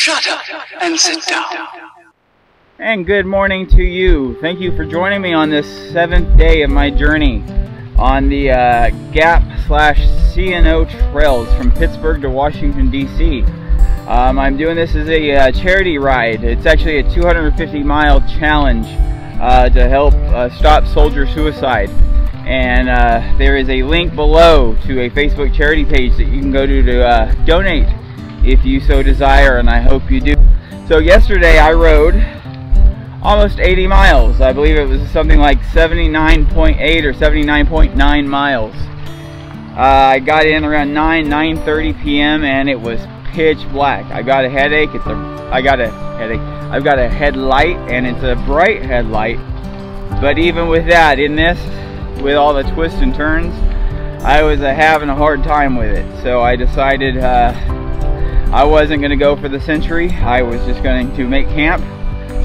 Shut up and sit down. And good morning to you. Thank you for joining me on this 7th day of my journey on the Gap/C&O trails from Pittsburgh to Washington, D.C. I'm doing this as a charity ride. It's actually a 250-mile challenge to help stop soldier suicide. And there is a link below to a Facebook charity page that you can go to donate if you so desire, and I hope you do. So yesterday I rode almost 80 miles. I believe it was something like 79.8 or 79.9 miles. I got in around 9:30 p.m. and it was pitch black. I got a headache. I've got a headlight, and it's a bright headlight. But even with that, in this, with all the twists and turns, I was having a hard time with it. So I decided I wasn't going to go for the century. I was just going to make camp.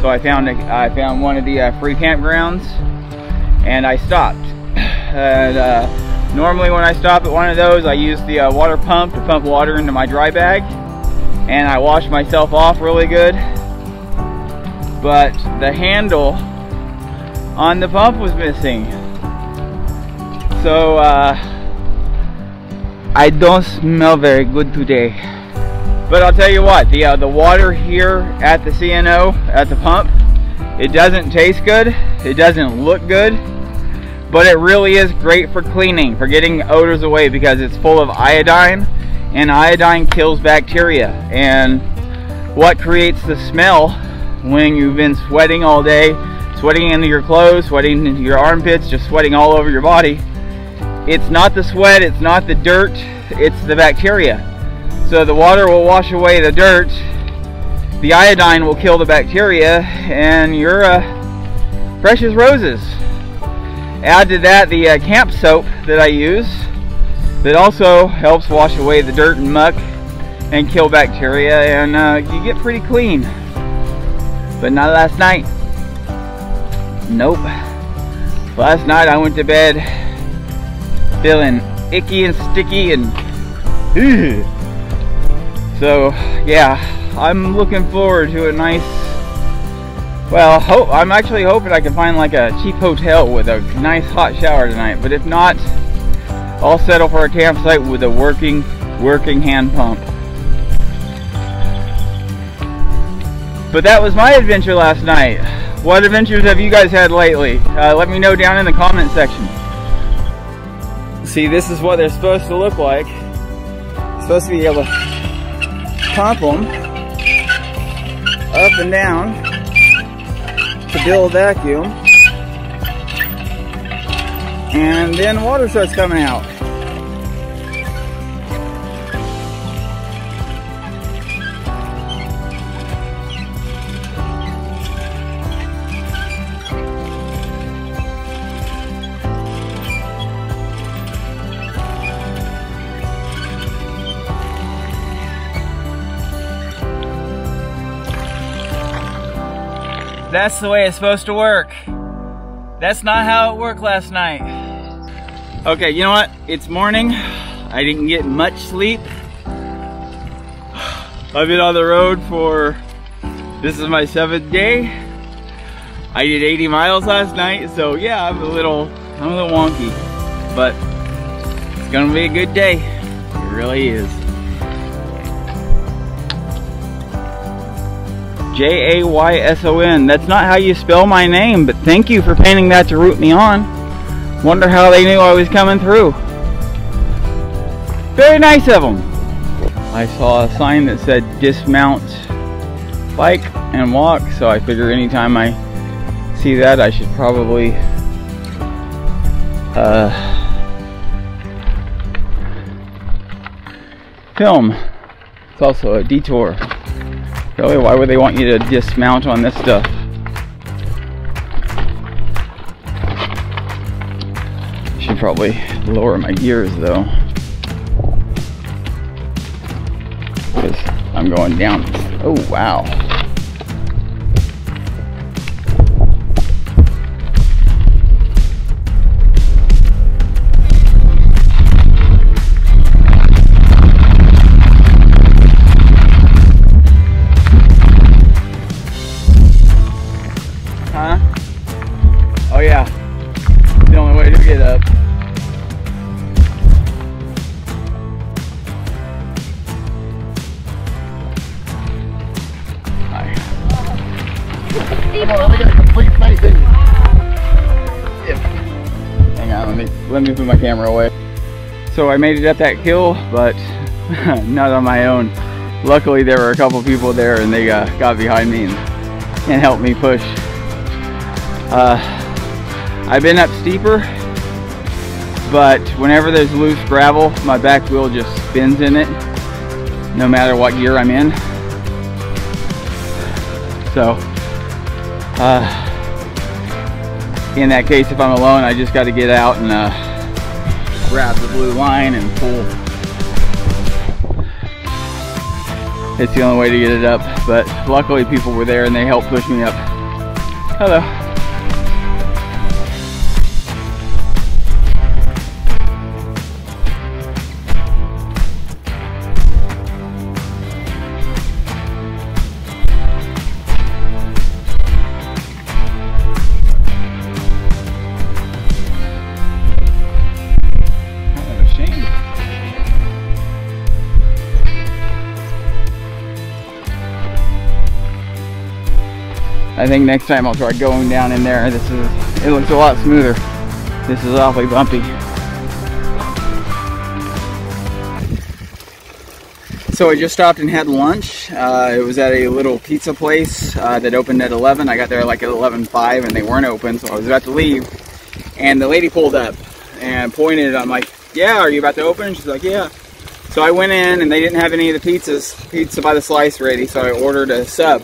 So I found one of the free campgrounds, and I stopped. And normally when I stop at one of those, I use the water pump to pump water into my dry bag, and I wash myself off really good. But the handle on the pump was missing. So I don't smell very good today. But I'll tell you what, the water here at the C&O, at the pump, it doesn't taste good, it doesn't look good, but it really is great for cleaning, for getting odors away, because it's full of iodine, and iodine kills bacteria. And what creates the smell when you've been sweating all day, sweating into your clothes, sweating into your armpits, just sweating all over your body? It's not the sweat, it's not the dirt, it's the bacteria. So the water will wash away the dirt, the iodine will kill the bacteria, and you're fresh as roses. Add to that the camp soap that I use, that also helps wash away the dirt and muck and kill bacteria, and you get pretty clean. But not last night. Nope. Last night I went to bed feeling icky and sticky and so yeah, I'm looking forward to a nice, well, I'm actually hoping I can find like a cheap hotel with a nice hot shower tonight. But if not, I'll settle for a campsite with a working hand pump. But that was my adventure last night. What adventures have you guys had lately? Let me know down in the comment section. See, this is what they're supposed to look like. Supposed to be able to pump them up and down to build vacuum, and then water starts coming out. That's the way it's supposed to work. That's not how it worked last night. Okay, you know what? It's morning. I didn't get much sleep. I've been on the road for, this is my 7th day. I did 80 miles last night, so yeah, I'm a little wonky. But it's gonna be a good day. It really is. Jayson. That's not how you spell my name, but thank you for painting that to root me on. Wonder how they knew I was coming through. Very nice of them. I saw a sign that said dismount, bike, and walk, so I figure anytime I see that I should probably film. It's also a detour. Really, why would they want you to dismount on this stuff? Should probably lower my gears though, because I'm going down. Oh wow. Come on, let me get a complete faith in you. Hang on, let me put my camera away. So I made it up that hill, but not on my own. Luckily there were a couple people there and they got behind me and helped me push. I've been up steeper, but whenever there's loose gravel, my back wheel just spins in it, no matter what gear I'm in. So, in that case, if I'm alone, I just got to get out and grab the blue line and pull. It's the only way to get it up, but luckily people were there and they helped push me up. Hello. I think next time I'll try going down in there. It looks a lot smoother. This is awfully bumpy. So I just stopped and had lunch. It was at a little pizza place that opened at 11. I got there like at 11:05 and they weren't open, so I was about to leave. And the lady pulled up and pointed. I'm like, yeah, are you about to open? She's like, yeah. So I went in and they didn't have any of the pizzas, pizza by the slice ready, so I ordered a sub.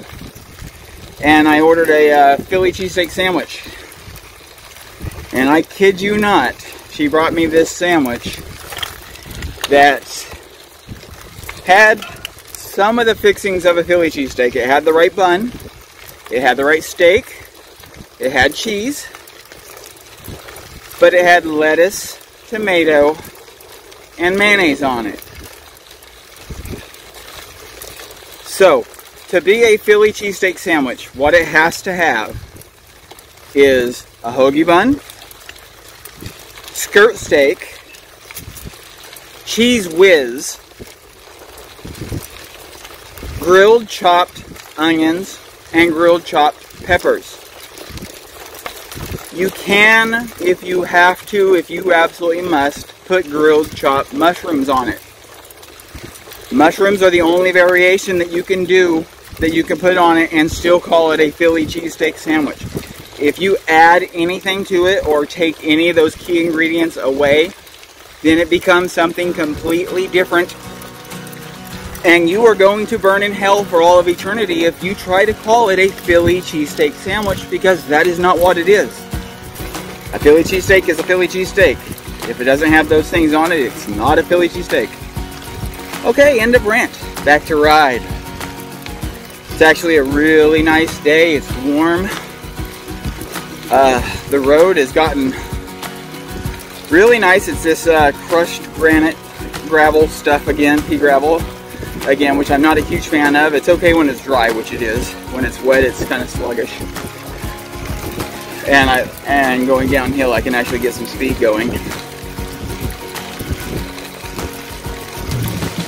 And I ordered a Philly cheesesteak sandwich. And I kid you not, she brought me this sandwich that had some of the fixings of a Philly cheesesteak. It had the right bun, it had the right steak, it had cheese, but it had lettuce, tomato, and mayonnaise on it. So, to be a Philly cheesesteak sandwich, what it has to have is a hoagie bun, skirt steak, cheese whiz, grilled chopped onions, and grilled chopped peppers. You can, if you have to, if you absolutely must, put grilled chopped mushrooms on it. Mushrooms are the only variation that you can do, that you can put on it and still call it a Philly cheesesteak sandwich. If you add anything to it or take any of those key ingredients away, then it becomes something completely different. And you are going to burn in hell for all of eternity if you try to call it a Philly cheesesteak sandwich, because that is not what it is. A Philly cheesesteak is a Philly cheesesteak. If it doesn't have those things on it, it's not a Philly cheesesteak. Okay, end of rant. Back to ride. It's actually a really nice day. It's warm. The road has gotten really nice. It's this crushed granite gravel stuff again, pea gravel again, which I'm not a huge fan of. It's okay when it's dry, which it is. When it's wet, it's kind of sluggish. And going downhill, I can actually get some speed going.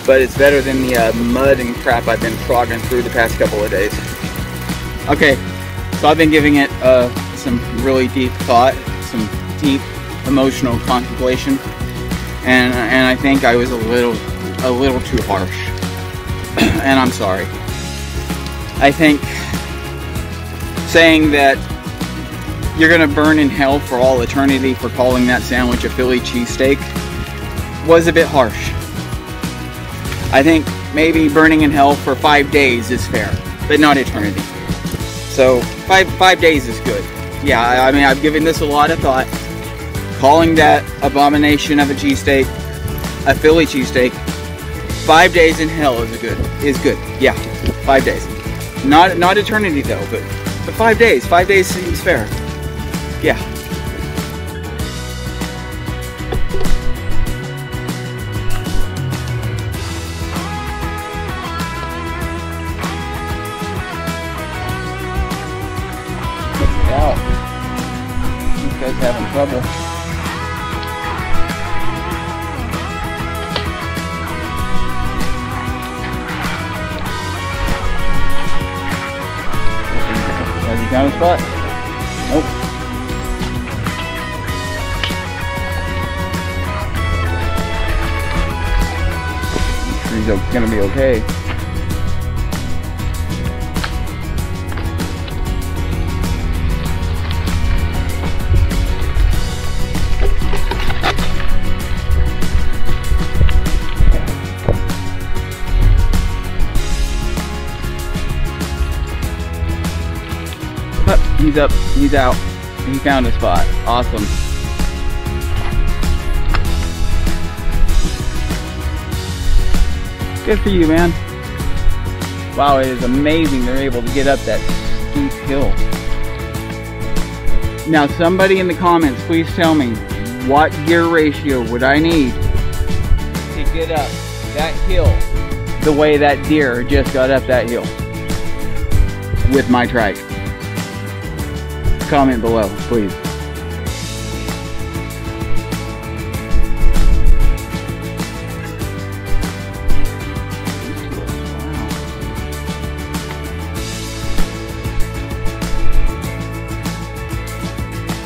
But it's better than the mud and crap I've been trogging through the past couple of days. Okay, so I've been giving it some really deep thought, some deep emotional contemplation, and I think I was a little too harsh, and I'm sorry. I think saying that you're gonna burn in hell for all eternity for calling that sandwich a Philly cheesesteak was a bit harsh. I think maybe burning in hell for 5 days is fair, but not eternity. So five days is good. Yeah, I mean, I've given this a lot of thought. Calling that abomination of a cheesesteak a Philly cheesesteak, 5 days in hell is good. Yeah, 5 days. Not eternity though, but 5 days. 5 days seems fair. Yeah. Out. This guy's having trouble. As you found a spot? Nope. I'm sure he's gonna be okay. He's up, he's out, he found a spot. Awesome. Good for you, man. Wow, it is amazing they're able to get up that steep hill. Now somebody in the comments, please tell me, what gear ratio would I need to get up that hill the way that deer just got up that hill with my trike? Comment below, please.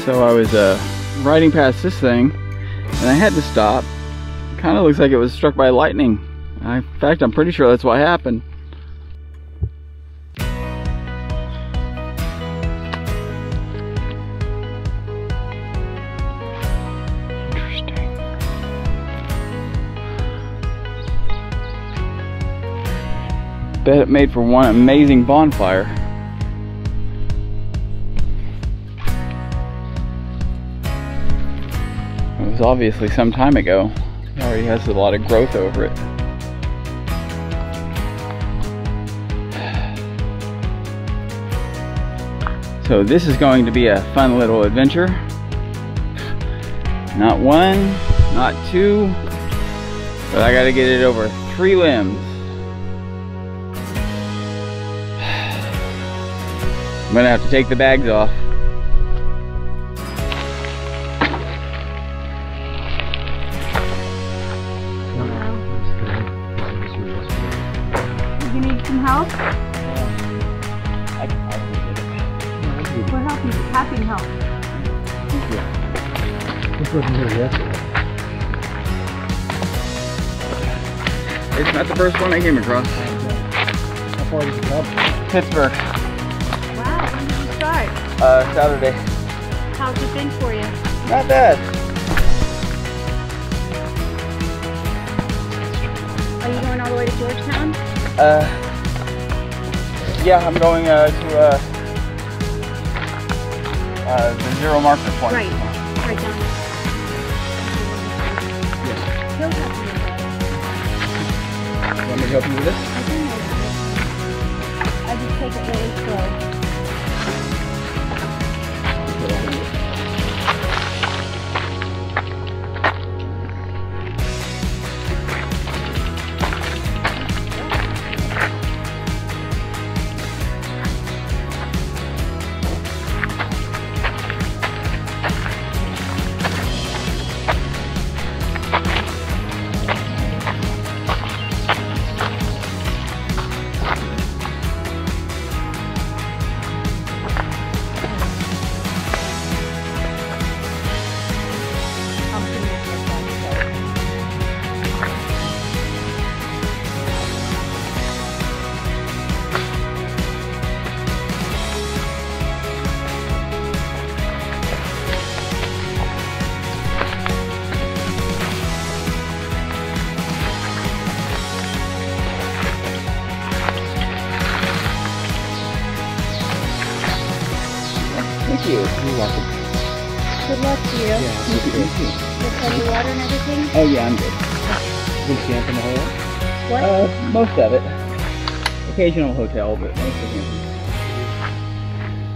So I was riding past this thing and I had to stop. Kind of looks like it was struck by lightning. In fact, I'm pretty sure that's what happened. Bet it made for one amazing bonfire. It was obviously some time ago. It already has a lot of growth over it. So this is going to be a fun little adventure. Not one, not two, but I gotta get it over 3 limbs. I'm gonna have to take the bags off. You need some help? What help you? Tapping help. This wasn't here yesterday. It's not the first one I came across. How far did you come? Pittsburgh. Wow, when did you start? Saturday. How's it been for you? Not bad. Are you going all the way to Georgetown? Yeah, I'm going to the 0 marker point. Right down there. He'll help you with Want me to help you with this? it. I do know that. I just take it really slow. Thank you. You're welcome. Good luck to you. Yeah, thank you. With plenty of water and everything? Oh yeah, I'm good. Been camping the whole way? What? Most of it. Occasional hotel, but most of it.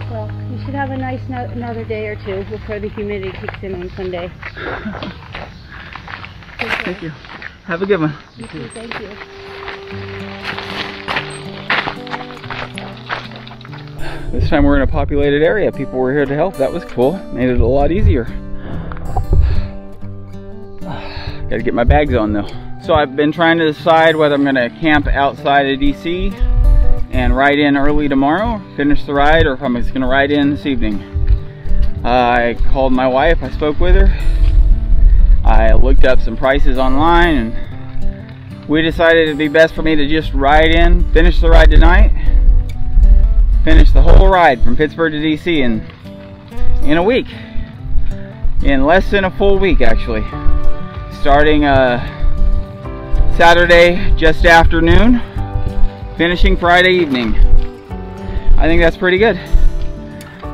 Well, you should have a nice another day or two before the humidity kicks in on Sunday. Thank you. Have a good one. You too, thank you. This time we're in a populated area. People were here to help. That was cool. Made it a lot easier. Gotta get my bags on though. So I've been trying to decide whether I'm gonna camp outside of DC and ride in early tomorrow, finish the ride, or if I'm just going to ride in this evening. I called my wife, I spoke with her, I looked up some prices online, and we decided it'd be best for me to just ride in, finish the ride tonight, finish the whole ride from Pittsburgh to DC in a week. In less than a full week, actually. Starting Saturday just afternoon, finishing Friday evening. I think that's pretty good.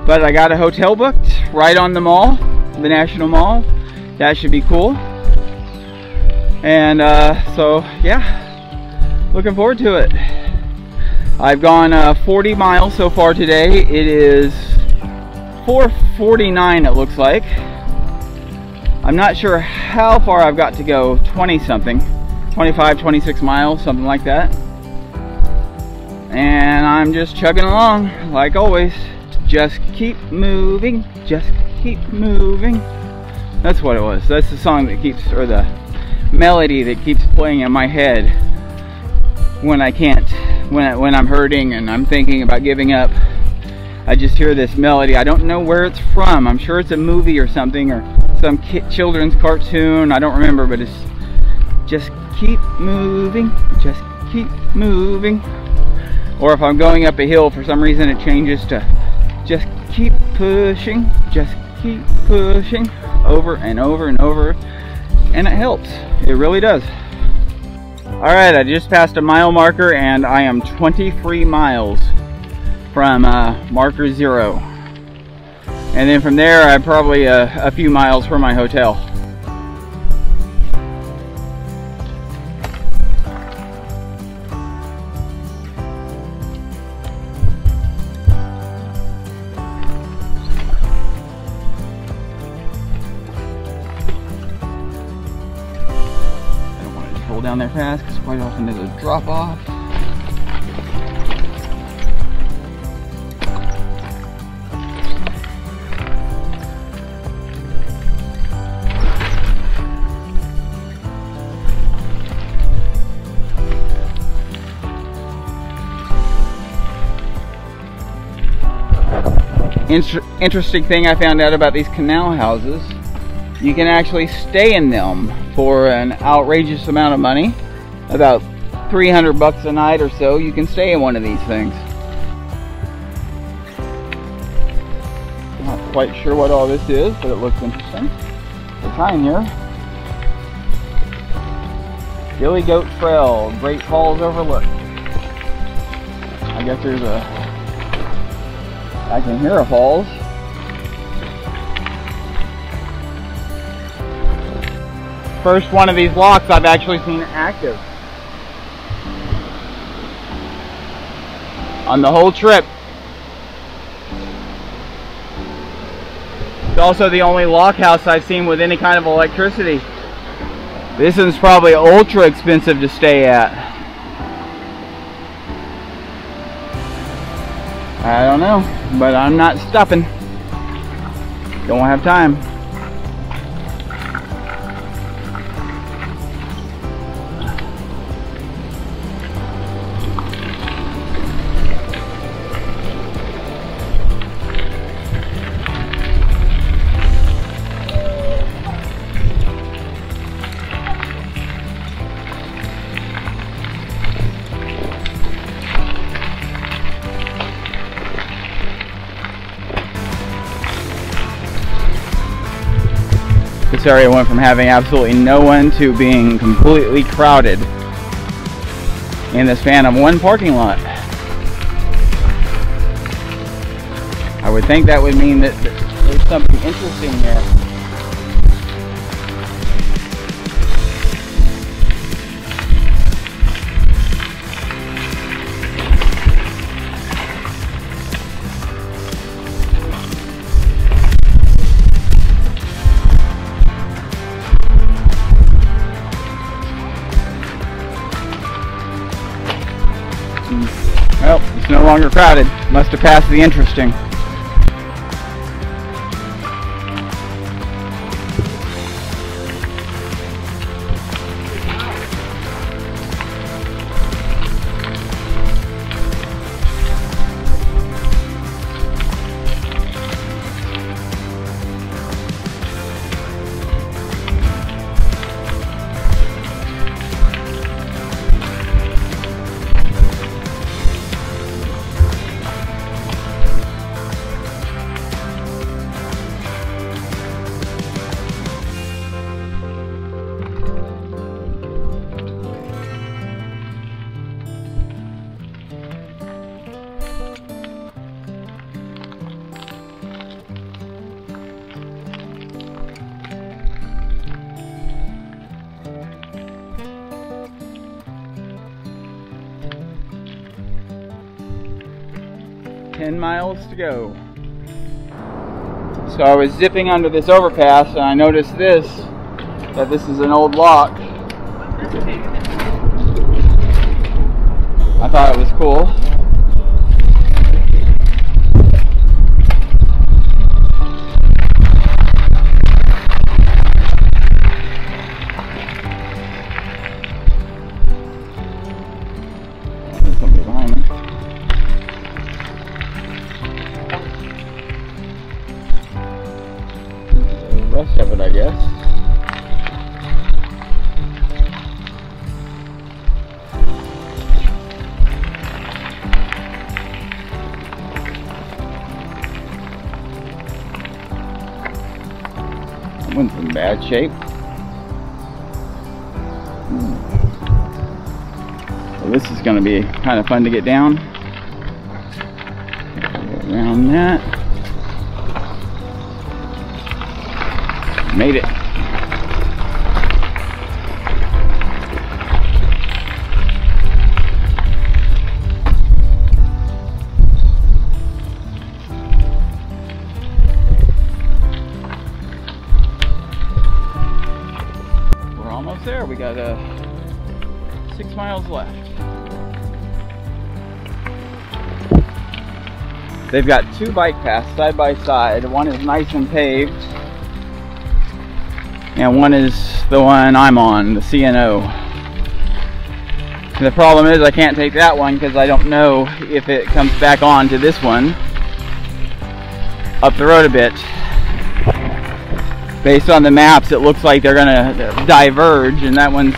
But I got a hotel booked right on the mall, the National Mall. That should be cool. And so yeah, looking forward to it. I've gone 40 miles so far today. It is 4:49 it looks like. I'm not sure how far I've got to go, 20 something, 25, 26 miles, something like that. And I'm just chugging along, like always. Just keep moving, just keep moving. That's what it was. That's the song that keeps, or the melody that keeps playing in my head when I can't, when I'm hurting and I'm thinking about giving up. I just hear this melody. I don't know where it's from. I'm sure it's a movie or something, or some children's cartoon. I don't remember, but it's just keep moving, just keep moving. Or if I'm going up a hill, for some reason it changes to just keep pushing, just keep pushing, over and over and over, and it helps. It really does. Alright, I just passed a mile marker and I am 23 miles from marker 0. And then from there I'm probably a few miles from my hotel. I don't want to just roll down there fast because quite often there's a drop off. Interesting thing I found out about these canal houses, you can actually stay in them for an outrageous amount of money, about 300 bucks a night or so. You can stay in one of these things. Not quite sure what all this is, but it looks interesting. The sign here, Billy Goat Trail, Great Falls Overlook. I guess there's a, I can hear a falls. First one of these locks I've actually seen active on the whole trip. It's also the only lock house I've seen with any kind of electricity. This one's probably ultra expensive to stay at. I don't know, but I'm not stopping. Don't have time. This area went from having absolutely no one to being completely crowded in the span of one parking lot. I would think that would mean that there's something interesting here. Well, it's no longer crowded. Must have passed the interesting. 10 miles to go. So I was zipping under this overpass and I noticed that this is an old lock. I thought it was cool. There's somebody behind me. The rest of it, I guess. That one's in bad shape. Well, this is going to be kind of fun to get down. Go around that. Made it. We're almost there. We got 6 miles left. They've got 2 bike paths side by side. One is nice and paved, and one is the one I'm on, the CNO. And the problem is I can't take that one because I don't know if it comes back on to this one up the road a bit. Based on the maps, it looks like they're gonna diverge, and that one's,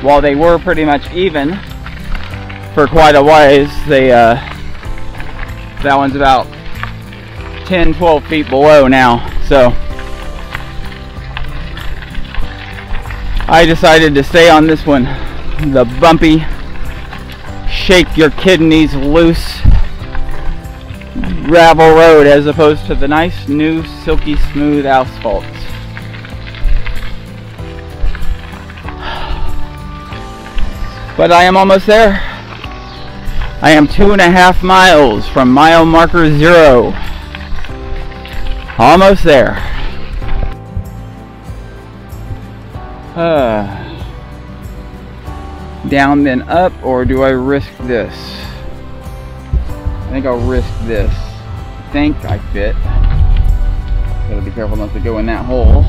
while they were pretty much even for quite a while, that one's about 10-12 feet below now. So I decided to stay on this one, the bumpy, shake your kidneys loose gravel road, as opposed to the nice new silky smooth asphalt. But I am almost there. I am 2.5 miles from mile marker 0. Almost there. Down then up, or do I risk this? I think I'll risk this. I think I fit. Gotta be careful not to go in that hole.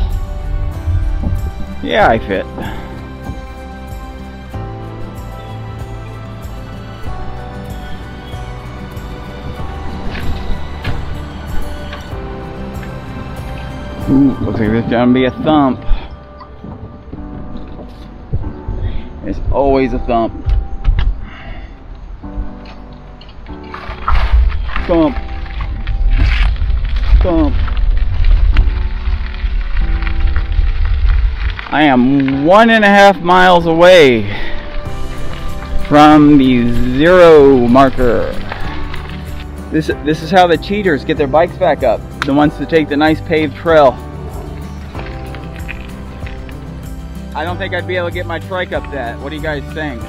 Yeah, I fit. Ooh, looks like there's gonna be a thump. There's always a thump. Thump. Thump. I am 1.5 miles away from the 0 marker. This is how the cheaters get their bikes back up. The ones that take the nice paved trail. I don't think I'd be able to get my trike up that. What do you guys think?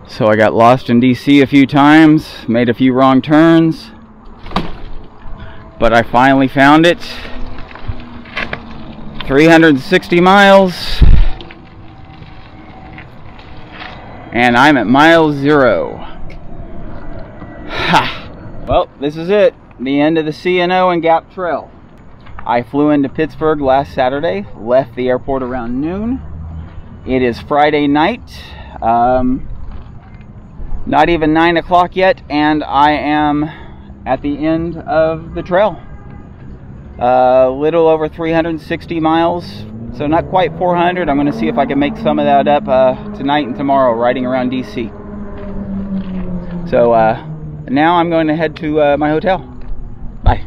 So I got lost in DC a few times, made a few wrong turns, but I finally found it. 360 miles, and I'm at mile 0. Ha! Well, this is it, the end of the CNO and Gap Trail. I flew into Pittsburgh last Saturday, left the airport around noon. It is Friday night. Not even 9 o'clock yet, and I am at the end of the trail. A little over 360 miles, so not quite 400. I'm going to see if I can make some of that up tonight and tomorrow, riding around DC. So now I'm going to head to my hotel. Bye.